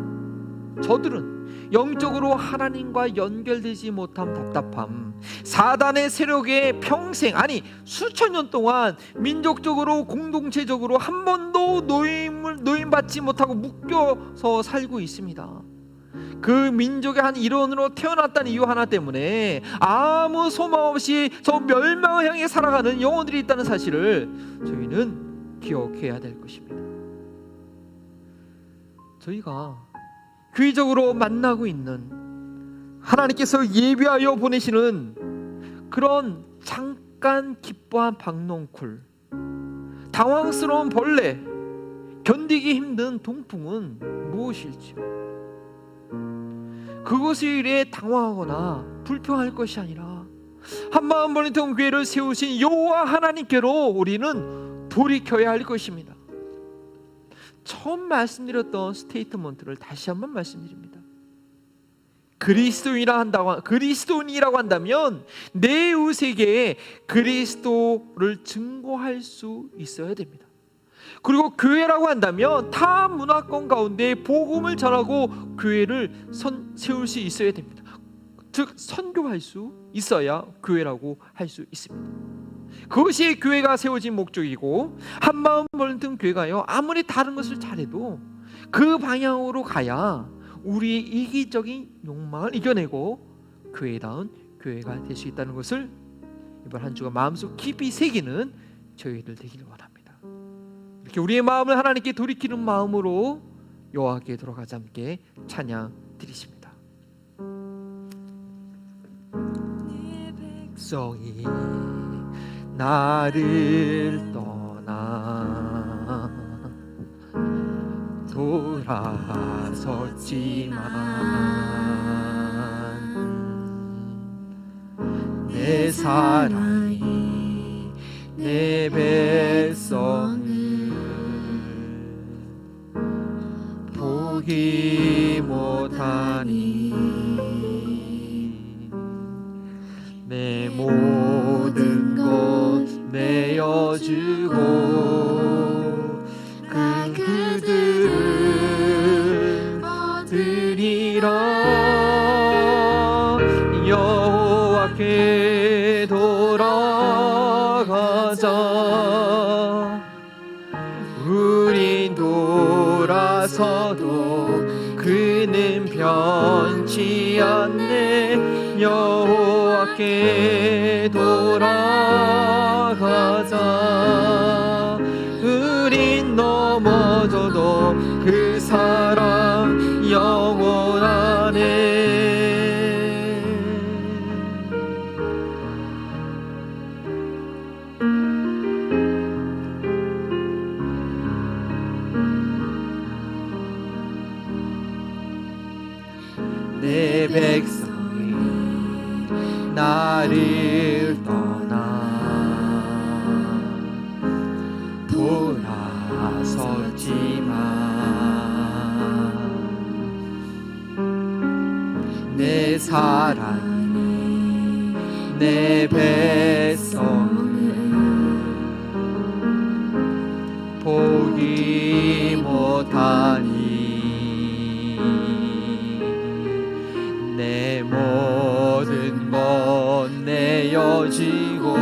Speaker 1: 저들은 영적으로 하나님과 연결되지 못한 답답함, 사단의 세력에 평생, 아니 수천 년 동안 민족적으로 공동체적으로 한 번도 노임받지 못하고 묶여서 살고 있습니다. 그 민족의 한 일원으로 태어났다는 이유 하나 때문에 아무 소망 없이 저 멸망을 향해 살아가는 영혼들이 있다는 사실을 저희는 기억해야 될 것입니다. 저희가 귀적으로 만나고 있는 하나님께서 예비하여 보내시는 그런 잠깐 기뻐한 박농쿨, 당황스러운 벌레, 견디기 힘든 동풍은 무엇일지요? 그것에 의해 당황하거나 불평할 것이 아니라 한마음 모니터 교회를 세우신 여호와 하나님께로 우리는 돌이켜야 할 것입니다. 처음 말씀드렸던 스테이트먼트를 다시 한번 말씀드립니다. 그리스도인이라고 한다면 내 이웃에게 그리스도를 증거할 수 있어야 됩니다. 그리고 교회라고 한다면 타 문화권 가운데 복음을 전하고 교회를 세울 수 있어야 됩니다. 즉 선교할 수 있어야 교회라고 할 수 있습니다. 그것이 교회가 세워진 목적이고, 한마음 모든 교회가요 아무리 다른 것을 잘해도 그 방향으로 가야 우리의 이기적인 욕망을 이겨내고 교회다운 교회가 될 수 있다는 것을 이번 한 주가 마음속 깊이 새기는 저희들 되기를 원합니다. 이렇게 우리의 마음을 하나님께 돌이키는 마음으로 여호와께 돌아가자 함께 찬양 드리십니다. 네 백성이 나를 떠나 돌아섰지만 내 사랑이 내 백성을 포기 못하니 내 모든 것 내어주고 그들을 드리라. 여호와께 돌아가자. 우린 돌아서도 그는 변치 않네. 여호와께 돌아가자. 우린 넘어져도 그 사랑 영원하네. 내 백성이 나를 떠나 돌아섰지만 내 사랑이 내 백성을 포기 못하니 내 모든 것 내어지고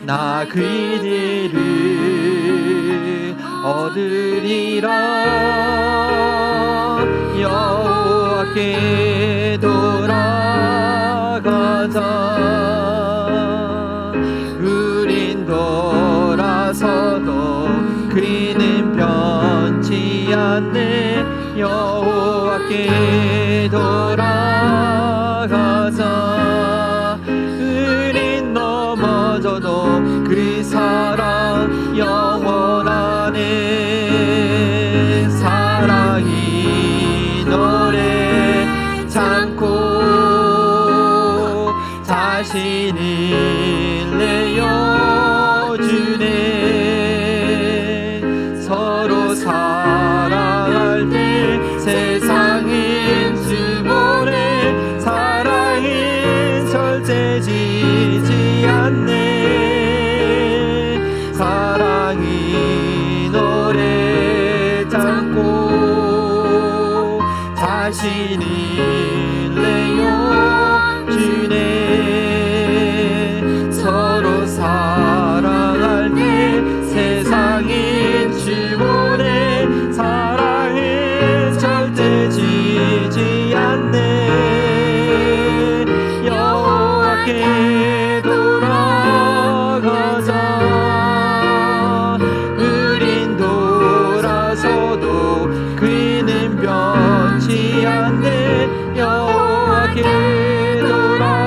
Speaker 1: 나 그들을 얻으리라. 여호와께 돌아가자. 우린 돌아서도 그는 변치 않네. 여호와께 여호와께 돌아가자. 은인 넘어져도 그 사랑 영원하네. 사랑이 노래 참고 자신을 내어주네. 서로 사랑할 때 세상인 줄 모래. 사랑은 절대 지지 않네. 사랑이 노래 참고 자신을 내어주네. 서로 사랑할 때 세상인 줄 모래. 사랑은 절대 지지 않네. 여호와께 돌아가자. 우린 돌아서도 그는 변치 않네. 여호와께 돌아가자.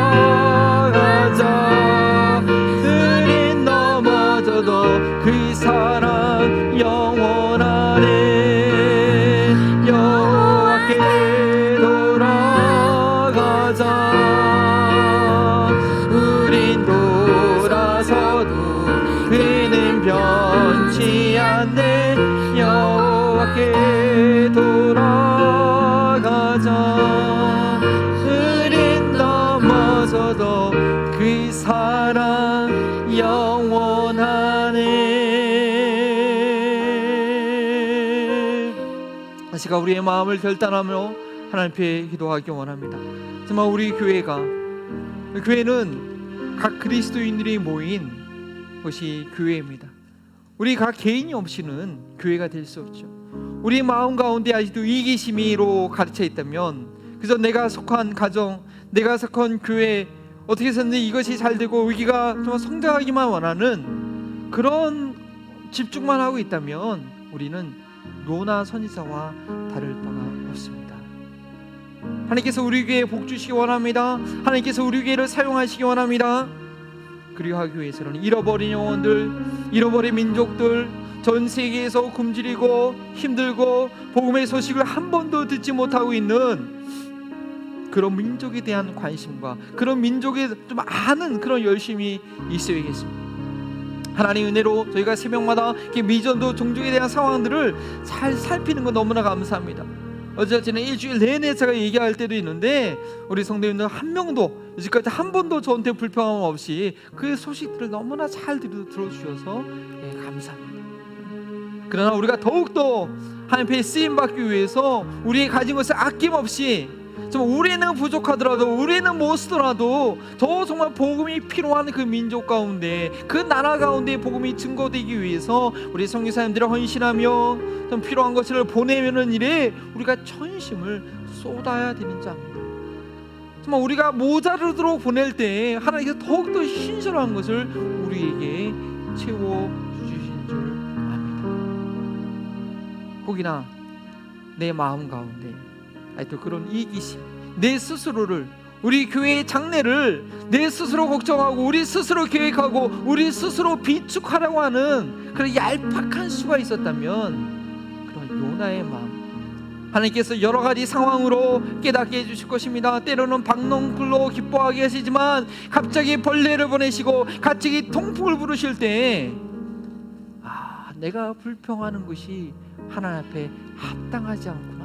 Speaker 1: 우린 넘어져도 그 사랑 영원하네. 여호와께 돌아가자. 우린 돌아서도 그는 변치 않네. 여호와께 돌아가자. 우린 넘어져도 그 사랑 영원하네. 다시가 우리의 마음을 결단하며 하나님 앞에 기도하기 원합니다. 정말 우리 교회는 각 그리스도인들이 모인 것이 교회입니다. 우리 각 개인이 없이는 교회가 될 수 없죠. 우리 마음 가운데 아직도 이기심으로 가르쳐 있다면, 그래서 내가 속한 가정, 내가 속한 교회 어떻게 해서든지 이것이 잘 되고 우리가 좀 성장하기만 원하는 그런 집중만 하고 있다면 우리는 요나 선지자와 다를 바가 없습니다. 하나님께서 우리 교회에 복 주시기 원합니다. 하나님께서 우리 교회를 사용하시기 원합니다. 그리고 하기 위해서는 잃어버린 영혼들, 잃어버린 민족들, 전 세계에서 굶주리고 힘들고 복음의 소식을 한 번도 듣지 못하고 있는 그런 민족에 대한 관심과 그런 민족에 좀 아는 그런 열심이 있어야겠습니다. 하나님 은혜로 저희가 새벽마다 미전도 종족에 대한 상황들을 잘 살피는 건 너무나 감사합니다. 어제는 일주일 내내 제가 얘기할 때도 있는데 우리 성도님들 한 명도 여지까지 한 번도 저한테 불평함 없이 그 소식들을 너무나 잘 들어주셔서 감사합니다. 그러나 우리가 더욱더 하나님 앞에 쓰임받기 위해서 우리의 가진 것을 아낌없이, 정말 우리는 부족하더라도 우리는 못 쓰더라도 더 정말 복음이 필요한 그 민족 가운데, 그 나라 가운데 복음이 증거되기 위해서 우리 선교사님들이 헌신하며 좀 필요한 것을 보내는 일에 우리가 전심을 쏟아야 되는 자입니다. 정말 우리가 모자르도록 보낼 때 하나님께서 더욱더 신실한 것을 우리에게 채워주신 줄 압니다. 혹이나 내 마음 가운데 또 그런 이기심, 내 스스로를, 우리 교회의 장래를 내 스스로 걱정하고 우리 스스로 계획하고 우리 스스로 비축하려고 하는 그런 얄팍한 수가 있었다면 그런 요나의 마음 하나님께서 여러 가지 상황으로 깨닫게 해주실 것입니다. 때로는 박농불로 기뻐하게 하시지만 갑자기 벌레를 보내시고 갑자기 통풍을 부르실 때 내가 불평하는 것이 하나님 앞에 합당하지 않구나,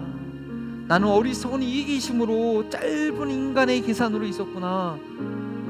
Speaker 1: 나는 어리석은 이기심으로 짧은 인간의 계산으로 있었구나,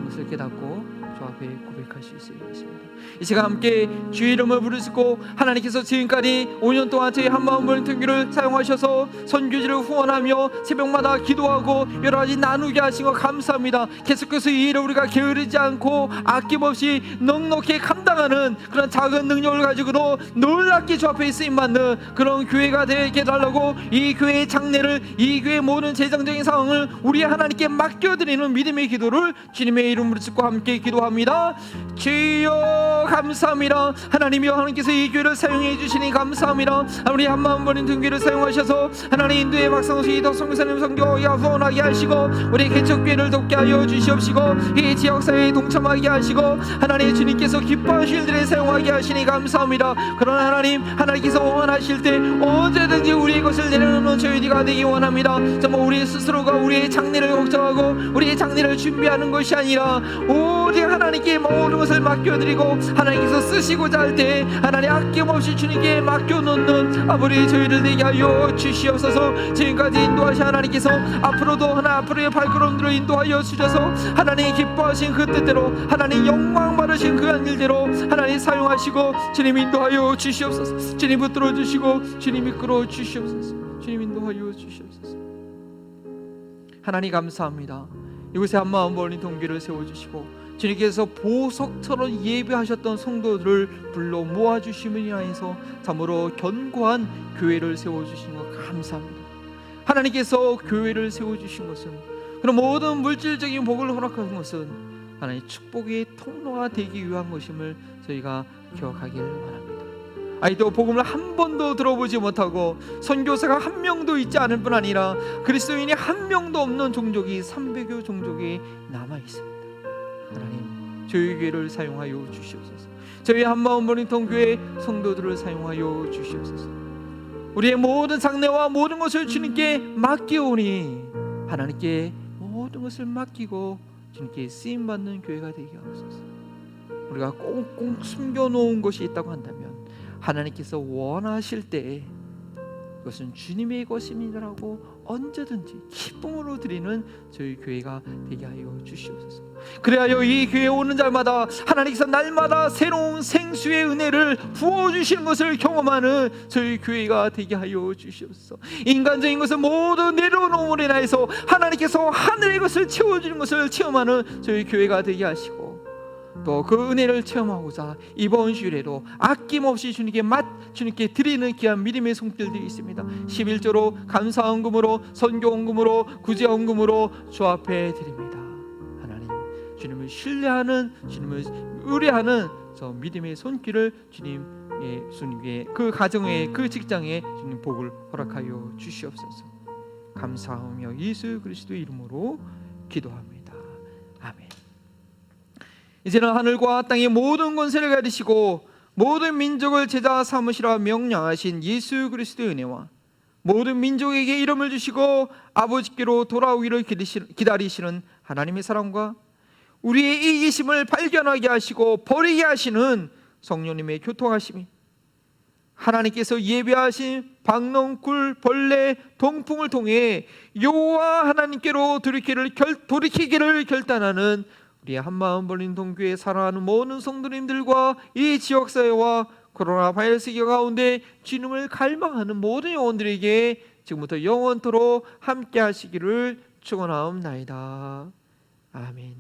Speaker 1: 그것을 깨닫고 주 앞에 고백할 수 있으겠습니다. 이 시간 함께 주의 이름을 부르시고 하나님께서 지금까지 5년 동안 저희 한마음 볼튼교를 사용하셔서 선교지를 후원하며 새벽마다 기도하고 여러 가지 나누게 하신 것 감사합니다. 계속해서 이 일을 우리가 게으르지 않고 아낌없이 넉넉히 감당하는 그런 작은 능력을 가지고도 놀랍게 주 앞에 쓰임받는 그런 교회가 되게 해달라고, 이 교회의 장래를, 이 교회의 모든 재정적인 상황을 우리 하나님께 맡겨드리는 믿음의 기도를 주님의 이름으로 짓고 함께 기도합니다. 주여 감사합니다. 하나님이여, 하나님께서 이 교회를 사용해 주시니 감사합니다. 우리 한마음 버린 등교회를 사용하셔서 하나님 인도의 박상수 더 성교사님 선교 야후원하게 하시고 우리 개척교회를 돕게 하여 주시옵시고 이 지역사회에 동참하게 하시고 하나님 주님께서 기뻐하실 일에 사용하게 하시니 감사합니다. 그러나 하나님께서 원하실 때 언제든지 우리의 것을 내려놓는 저희가 되기 원합니다. 정말 우리 스스로가 우리의 장래를 걱정하고 우리의 장래를 준비하는 것이 아니라 오직 하나님께 모든 것을 맡겨드리고 하나님께서 쓰시고자 할 때 하나님 아낌없이 주님께 맡겨놓는 아버지 저희를 되게 하여 주시옵소서. 지금까지 인도하신 하나님께서 앞으로도 앞으로의 발걸음들을 인도하여 주셔서 하나님이 기뻐하신 그 뜻대로 하나님 영광 받으신 그 한 일대로 하나님 사용하시고 주님 인도하여 주시옵소서. 주님 붙들어 주시고 주님 이끌어 주시옵소서. 주님 인도하여 주시옵소서. 하나님 감사합니다. 이곳에 한마음 버린 동기를 세워주시고 주님께서 보석처럼 예배하셨던 성도들을 불러 모아주심을 인하여서 참으로 견고한 교회를 세워주신 것 감사합니다. 하나님께서 교회를 세워주신 것은 그런 모든 물질적인 복을 허락하신 것은 하나님 축복의 통로가 되기 위한 것임을 저희가 기억하기를 원합니다. 아이도 복음을 한 번도 들어보지 못하고 선교사가 한 명도 있지 않을 뿐 아니라 그리스도인이 한 명도 없는 종족이 300여 종족이 남아 있습니다. 하나님 저희 교회를 사용하여 주시옵소서. 저희 한마음 버린 통교회 성도들을 사용하여 주시옵소서. 우리의 모든 장래와 모든 것을 주님께 맡기오니 하나님께 모든 것을 맡기고 주님께 쓰임받는 교회가 되게 하옵소서. 우리가 꽁꽁 숨겨놓은 것이 있다고 한다면 하나님께서 원하실 때 그것은 주님의 것입니다라고 언제든지 기쁨으로 드리는 저희 교회가 되게 하여 주시옵소서. 그래야 이 교회에 오는 자마다 하나님께서 날마다 새로운 생수의 은혜를 부어주시는 것을 경험하는 저희 교회가 되게 하여 주시옵소서. 인간적인 것을 모두 내려놓음으로 인하여서 하나님께서 하늘의 것을 채워주는 것을 체험하는 저희 교회가 되게 하시고 또 그 은혜를 체험하고자 이번 주일에도 아낌없이 주님께 드리는 귀한 믿음의 손길들이 있습니다. 11조로 감사헌금으로 선교헌금으로 구제헌금으로 주 앞에 드립니다. 하나님 주님을 신뢰하는 주님을 의뢰하는 저 믿음의 손길을 주님의 그 가정에 그 직장에 주님 복을 허락하여 주시옵소서. 감사하며 예수 그리스도의 이름으로 기도합니다. 아멘. 이제는 하늘과 땅의 모든 권세를 가지시고 모든 민족을 제자 삼으시라 명령하신 예수 그리스도의 은혜와 모든 민족에게 이름을 주시고 아버지께로 돌아오기를 기다리시는 하나님의 사랑과 우리의 이기심을 발견하게 하시고 버리게 하시는 성령님의 교통하심이 하나님께서 예비하신 박농, 벌레, 동풍을 통해 여호와 하나님께로 돌이키기를 결단하는 우리의 한마음 벌린 동교에 살아가는 모든 성도님들과 이 지역사회와 코로나 바이러스 기간 가운데 주님을 갈망하는 모든 영혼들에게 지금부터 영원토록 함께 하시기를 축원하옵나이다. 아멘.